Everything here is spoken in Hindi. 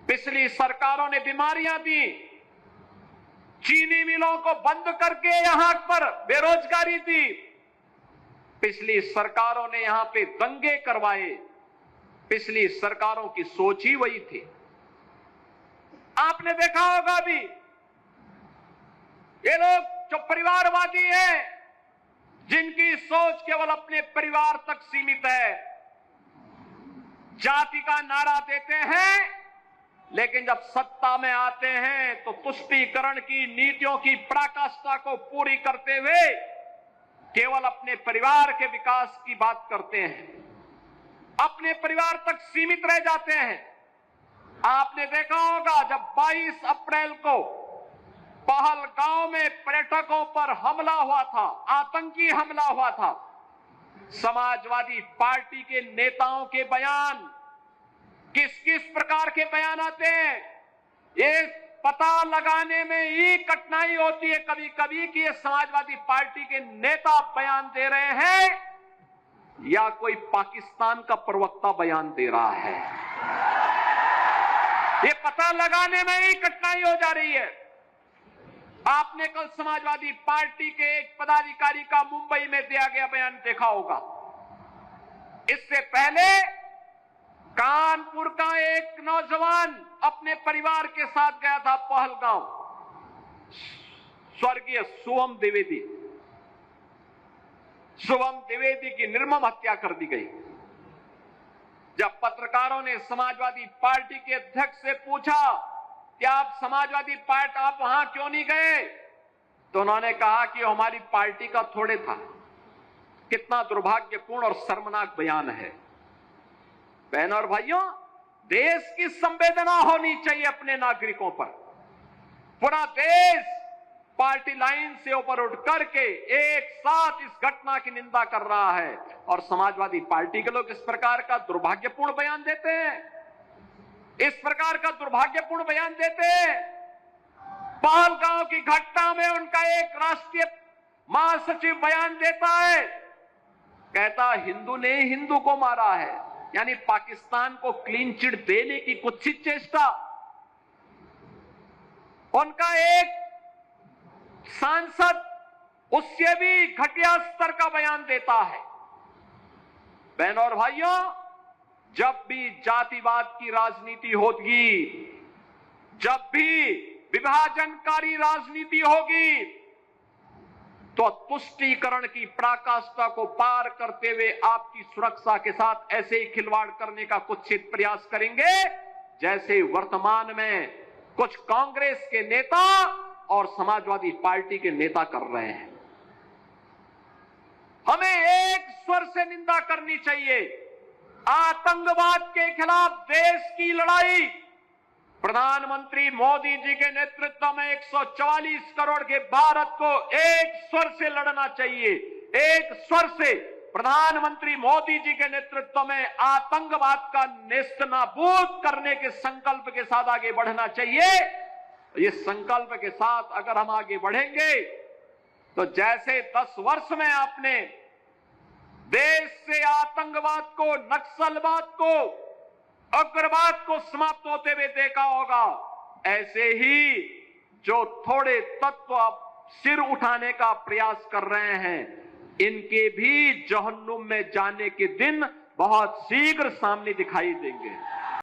पिछली सरकारों ने बीमारियां दी, चीनी मिलों को बंद करके यहां पर बेरोजगारी दी, पिछली सरकारों ने यहां पे दंगे करवाए। पिछली सरकारों की सोच ही वही थी। आपने देखा होगा भी, ये लोग जो परिवारवादी हैं, जिनकी सोच केवल अपने परिवार तक सीमित है, जाति का नारा देते हैं, लेकिन जब सत्ता में आते हैं तो तुष्टीकरण की नीतियों की पराकाष्ठा को पूरी करते हुए केवल अपने परिवार के विकास की बात करते हैं, अपने परिवार तक सीमित रह जाते हैं। आपने देखा होगा जब 22 अप्रैल को पहलगांव में पर्यटकों पर हमला हुआ था, आतंकी हमला हुआ था, समाजवादी पार्टी के नेताओं के बयान किस किस प्रकार के बयान आते हैं, ये पता लगाने में ही कठिनाई होती है कभी कभी कि ये समाजवादी पार्टी के नेता बयान दे रहे हैं या कोई पाकिस्तान का प्रवक्ता बयान दे रहा है। ये पता लगाने में ही कठिनाई हो जा रही है। आपने कल समाजवादी पार्टी के एक पदाधिकारी का मुंबई में दिया गया बयान देखा होगा। इससे पहले कानपुर का एक नौजवान अपने परिवार के साथ गया था पहलगांव, स्वर्गीय शुभम द्विवेदी की निर्मम हत्या कर दी गई। जब पत्रकारों ने समाजवादी पार्टी के अध्यक्ष से पूछा कि आप समाजवादी पार्टी आप वहां क्यों नहीं गए, तो उन्होंने कहा कि हमारी पार्टी का थोड़े था। कितना दुर्भाग्यपूर्ण और शर्मनाक बयान है। बहनों और भाइयों, देश की संवेदना होनी चाहिए अपने नागरिकों पर। पूरा देश पार्टी लाइन से ऊपर उठ करके एक साथ इस घटना की निंदा कर रहा है और समाजवादी पार्टी के लोग इस प्रकार का दुर्भाग्यपूर्ण बयान देते हैं, इस प्रकार का दुर्भाग्यपूर्ण बयान देते हैं। पहलगांव की घटना में उनका एक राष्ट्रीय महासचिव बयान देता है, कहता हिंदू ने हिंदू को मारा है, यानी पाकिस्तान को क्लीन चिट देने की कुत्सित चेष्टा। उनका एक सांसद उससे भी घटिया स्तर का बयान देता है। बहनों और भाइयों, जब भी जातिवाद की राजनीति होगी, जब भी विभाजनकारी राजनीति होगी, तो तुष्टीकरण की पराकाष्ठा को पार करते हुए आपकी सुरक्षा के साथ ऐसे ही खिलवाड़ करने का कुत्सित प्रयास करेंगे जैसे वर्तमान में कुछ कांग्रेस के नेता और समाजवादी पार्टी के नेता कर रहे हैं। हमें एक स्वर से निंदा करनी चाहिए। आतंकवाद के खिलाफ देश की लड़ाई प्रधानमंत्री मोदी जी के नेतृत्व में 144 करोड़ के भारत को एक स्वर से लड़ना चाहिए। एक स्वर से प्रधानमंत्री मोदी जी के नेतृत्व में आतंकवाद का नेस्तनाबूद करने के संकल्प के साथ आगे बढ़ना चाहिए। इस संकल्प के साथ अगर हम आगे बढ़ेंगे तो जैसे 10 वर्ष में आपने देश से आतंकवाद को, नक्सलवाद को, उग्रवाद को समाप्त होते हुए देखा होगा, ऐसे ही जो थोड़े तत्व सिर उठाने का प्रयास कर रहे हैं, इनके भी जहन्नुम में जाने के दिन बहुत शीघ्र सामने दिखाई देंगे।